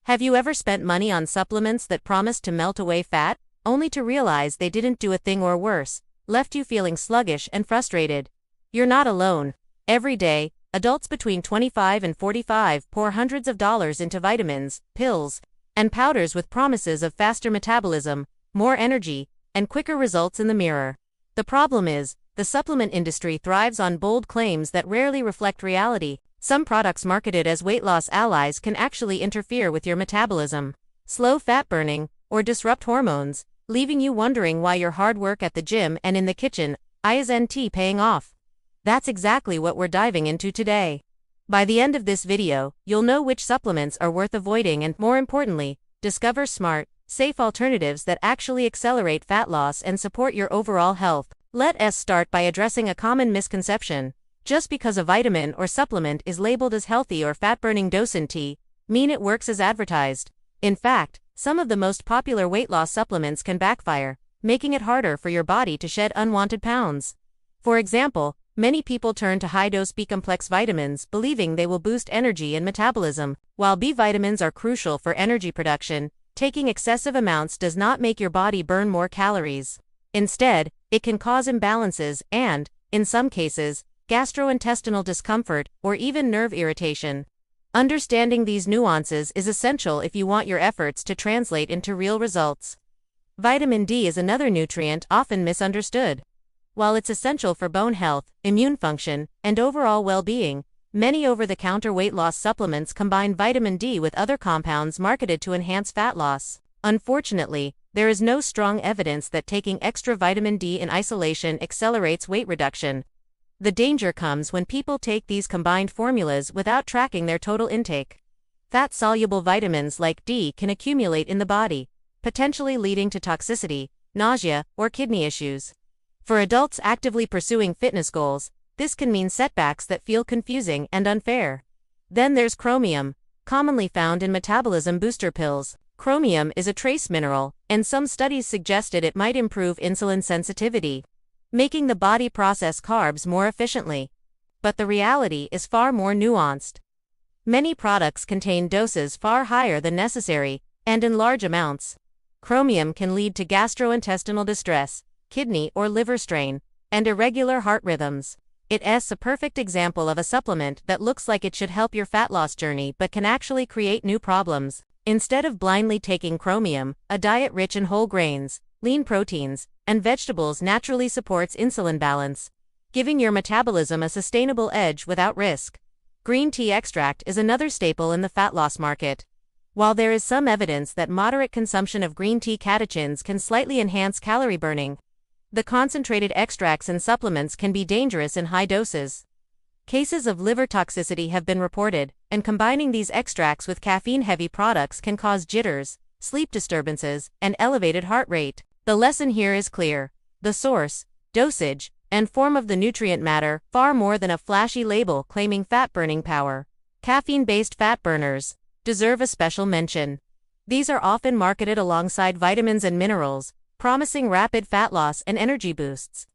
Have you ever spent money on supplements that promised to melt away fat, only to realize they didn't do a thing, or worse, left you feeling sluggish and frustrated? You're not alone. Every day, adults between 25 and 45 pour hundreds of dollars into vitamins, pills, and powders with promises of faster metabolism, more energy, and quicker results in the mirror. The problem is, the supplement industry thrives on bold claims that rarely reflect reality. Some products marketed as weight loss allies can actually interfere with your metabolism, slow fat burning, or disrupt hormones, leaving you wondering why your hard work at the gym and in the kitchen isn't paying off. That's exactly what we're diving into today. By the end of this video, you'll know which supplements are worth avoiding and, more importantly, discover smart, safe alternatives that actually accelerate fat loss and support your overall health. Let us start by addressing a common misconception. Just because a vitamin or supplement is labeled as healthy or fat-burning doesn't mean it works as advertised. In fact, some of the most popular weight loss supplements can backfire, making it harder for your body to shed unwanted pounds. For example, many people turn to high-dose B-complex vitamins believing they will boost energy and metabolism. While B vitamins are crucial for energy production, taking excessive amounts does not make your body burn more calories. Instead, it can cause imbalances and, in some cases, gastrointestinal discomfort, or even nerve irritation. Understanding these nuances is essential if you want your efforts to translate into real results. Vitamin D is another nutrient often misunderstood. While it's essential for bone health, immune function, and overall well-being, many over-the-counter weight loss supplements combine vitamin D with other compounds marketed to enhance fat loss. Unfortunately, there is no strong evidence that taking extra vitamin D in isolation accelerates weight reduction. The danger comes when people take these combined formulas without tracking their total intake. Fat-soluble vitamins like D can accumulate in the body, potentially leading to toxicity, nausea, or kidney issues. For adults actively pursuing fitness goals, this can mean setbacks that feel confusing and unfair. Then there's chromium, commonly found in metabolism booster pills. Chromium is a trace mineral, and some studies suggested it might improve insulin sensitivity, making the body process carbs more efficiently. But the reality is far more nuanced. Many products contain doses far higher than necessary, and in large amounts. Chromium can lead to gastrointestinal distress, kidney or liver strain, and irregular heart rhythms. It's a perfect example of a supplement that looks like it should help your fat loss journey but can actually create new problems. Instead of blindly taking chromium, a diet rich in whole grains, lean proteins, and vegetables naturally supports insulin balance, giving your metabolism a sustainable edge without risk. Green tea extract is another staple in the fat loss market. While there is some evidence that moderate consumption of green tea catechins can slightly enhance calorie burning, the concentrated extracts in supplements can be dangerous in high doses. Cases of liver toxicity have been reported, and combining these extracts with caffeine-heavy products can cause jitters, sleep disturbances, and elevated heart rate. The lesson here is clear. The source, dosage, and form of the nutrient matter far more than a flashy label claiming fat-burning power. Caffeine-based fat burners deserve a special mention. These are often marketed alongside vitamins and minerals, promising rapid fat loss and energy boosts.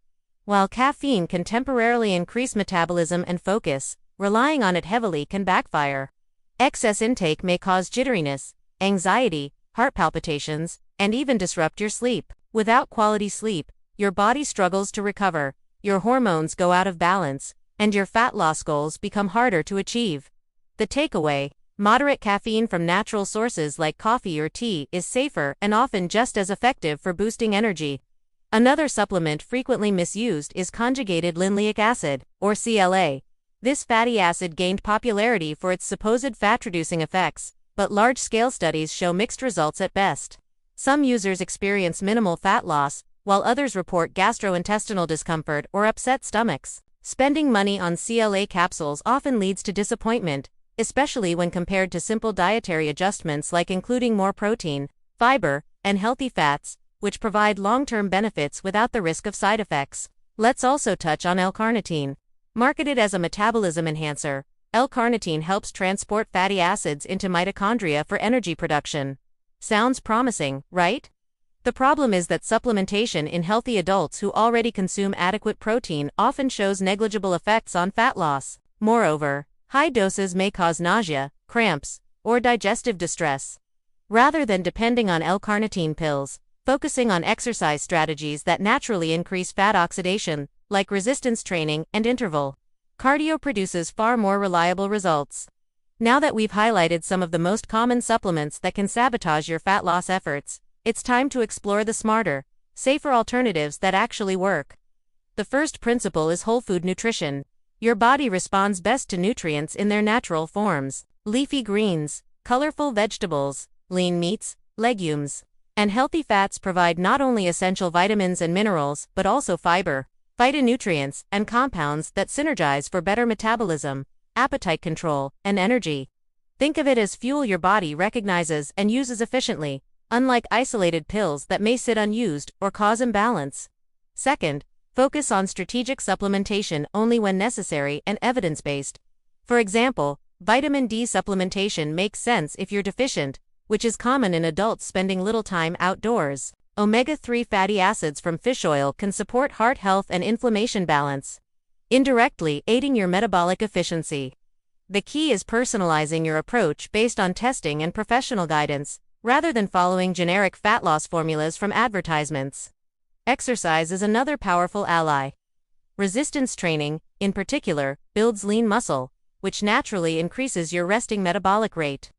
While caffeine can temporarily increase metabolism and focus, relying on it heavily can backfire. Excess intake may cause jitteriness, anxiety, heart palpitations, and even disrupt your sleep. Without quality sleep, your body struggles to recover, your hormones go out of balance, and your fat loss goals become harder to achieve. The takeaway: moderate caffeine from natural sources like coffee or tea is safer and often just as effective for boosting energy. Another supplement frequently misused is conjugated linoleic acid, or CLA. This fatty acid gained popularity for its supposed fat-reducing effects, but large-scale studies show mixed results at best. Some users experience minimal fat loss, while others report gastrointestinal discomfort or upset stomachs. Spending money on CLA capsules often leads to disappointment, especially when compared to simple dietary adjustments like including more protein, fiber, and healthy fats, which provide long-term benefits without the risk of side effects. Let's also touch on L-carnitine. Marketed as a metabolism enhancer, L-carnitine helps transport fatty acids into mitochondria for energy production. Sounds promising, right? The problem is that supplementation in healthy adults who already consume adequate protein often shows negligible effects on fat loss. Moreover, high doses may cause nausea, cramps, or digestive distress. Rather than depending on L-carnitine pills, focusing on exercise strategies that naturally increase fat oxidation, like resistance training and interval cardio, produces far more reliable results. Now that we've highlighted some of the most common supplements that can sabotage your fat loss efforts, it's time to explore the smarter, safer alternatives that actually work. The first principle is whole food nutrition. Your body responds best to nutrients in their natural forms. Leafy greens, colorful vegetables, lean meats, legumes, and healthy fats provide not only essential vitamins and minerals but also fiber, phytonutrients, and compounds that synergize for better metabolism, appetite control, and energy. Think of it as fuel your body recognizes and uses efficiently, unlike isolated pills that may sit unused or cause imbalance. Second, focus on strategic supplementation only when necessary and evidence-based. For example, vitamin D supplementation makes sense if you're deficient, which is common in adults spending little time outdoors. Omega-3 fatty acids from fish oil can support heart health and inflammation balance, indirectly aiding your metabolic efficiency. The key is personalizing your approach based on testing and professional guidance, rather than following generic fat loss formulas from advertisements. Exercise is another powerful ally. Resistance training, in particular, builds lean muscle, which naturally increases your resting metabolic rate.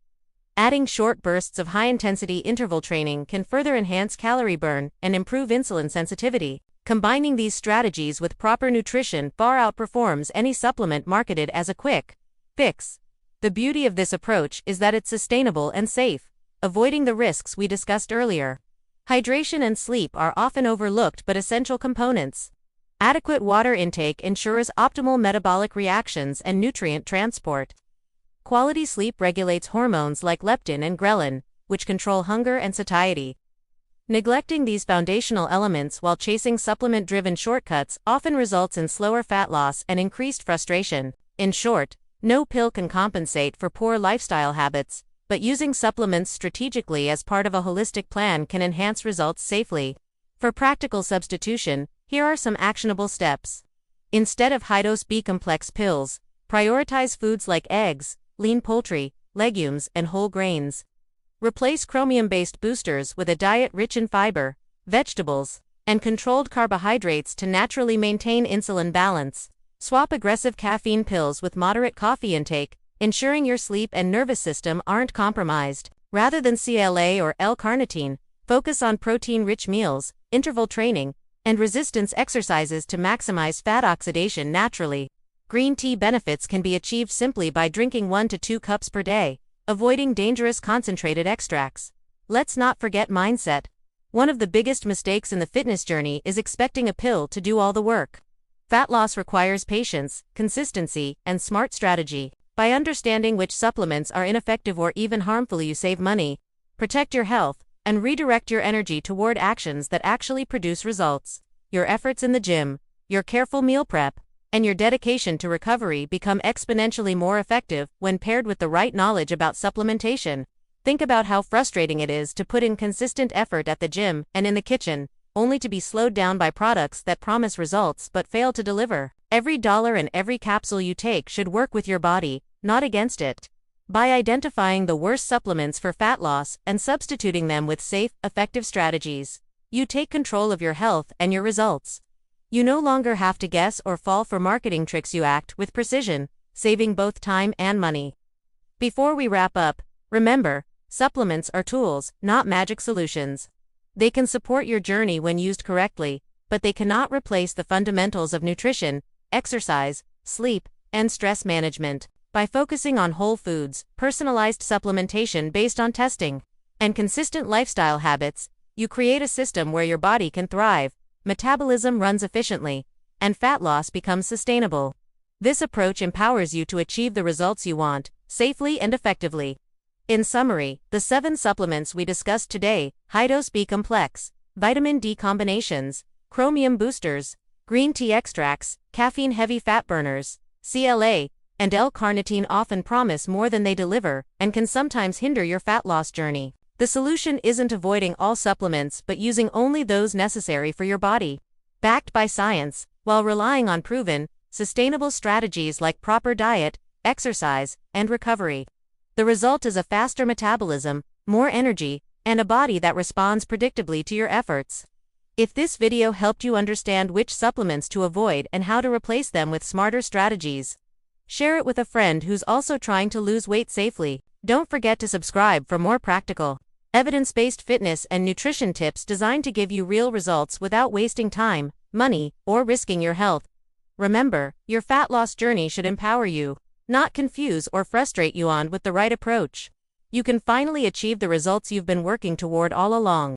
Adding short bursts of high-intensity interval training can further enhance calorie burn and improve insulin sensitivity. Combining these strategies with proper nutrition far outperforms any supplement marketed as a quick fix. The beauty of this approach is that it's sustainable and safe, avoiding the risks we discussed earlier. Hydration and sleep are often overlooked but essential components. Adequate water intake ensures optimal metabolic reactions and nutrient transport. Quality sleep regulates hormones like leptin and ghrelin, which control hunger and satiety. Neglecting these foundational elements while chasing supplement-driven shortcuts often results in slower fat loss and increased frustration. In short, no pill can compensate for poor lifestyle habits, but using supplements strategically as part of a holistic plan can enhance results safely. For practical substitution, here are some actionable steps. Instead of high-dose B-complex pills, prioritize foods like eggs, lean poultry, legumes, and whole grains. Replace chromium-based boosters with a diet rich in fiber, vegetables, and controlled carbohydrates to naturally maintain insulin balance. Swap aggressive caffeine pills with moderate coffee intake, ensuring your sleep and nervous system aren't compromised. Rather than CLA or L-carnitine, focus on protein-rich meals, interval training, and resistance exercises to maximize fat oxidation naturally. Green tea benefits can be achieved simply by drinking 1 to 2 cups per day, avoiding dangerous concentrated extracts. Let's not forget mindset. One of the biggest mistakes in the fitness journey is expecting a pill to do all the work. Fat loss requires patience, consistency, and smart strategy. By understanding which supplements are ineffective or even harmful, you save money, protect your health, and redirect your energy toward actions that actually produce results. Your efforts in the gym, your careful meal prep, and your dedication to recovery become exponentially more effective when paired with the right knowledge about supplementation. Think about how frustrating it is to put in consistent effort at the gym and in the kitchen, only to be slowed down by products that promise results but fail to deliver. Every dollar and every capsule you take should work with your body, not against it. By identifying the worst supplements for fat loss and substituting them with safe, effective strategies, you take control of your health and your results. You no longer have to guess or fall for marketing tricks. You act with precision, saving both time and money. Before we wrap up, remember, supplements are tools, not magic solutions. They can support your journey when used correctly, but they cannot replace the fundamentals of nutrition, exercise, sleep, and stress management. By focusing on whole foods, personalized supplementation based on testing, and consistent lifestyle habits, you create a system where your body can thrive, metabolism runs efficiently, and fat loss becomes sustainable. This approach empowers you to achieve the results you want, safely and effectively. In summary, the 7 supplements we discussed today: high-dose B-complex, vitamin D combinations, chromium boosters, green tea extracts, caffeine-heavy fat burners, CLA, and L-carnitine often promise more than they deliver and can sometimes hinder your fat loss journey. The solution isn't avoiding all supplements but using only those necessary for your body. Backed by science, while relying on proven, sustainable strategies like proper diet, exercise, and recovery. The result is a faster metabolism, more energy, and a body that responds predictably to your efforts. If this video helped you understand which supplements to avoid and how to replace them with smarter strategies, share it with a friend who's also trying to lose weight safely. Don't forget to subscribe for more practical, evidence-based fitness and nutrition tips designed to give you real results without wasting time, money, or risking your health. Remember, your fat loss journey should empower you, not confuse or frustrate you. On with the right approach, you can finally achieve the results you've been working toward all along.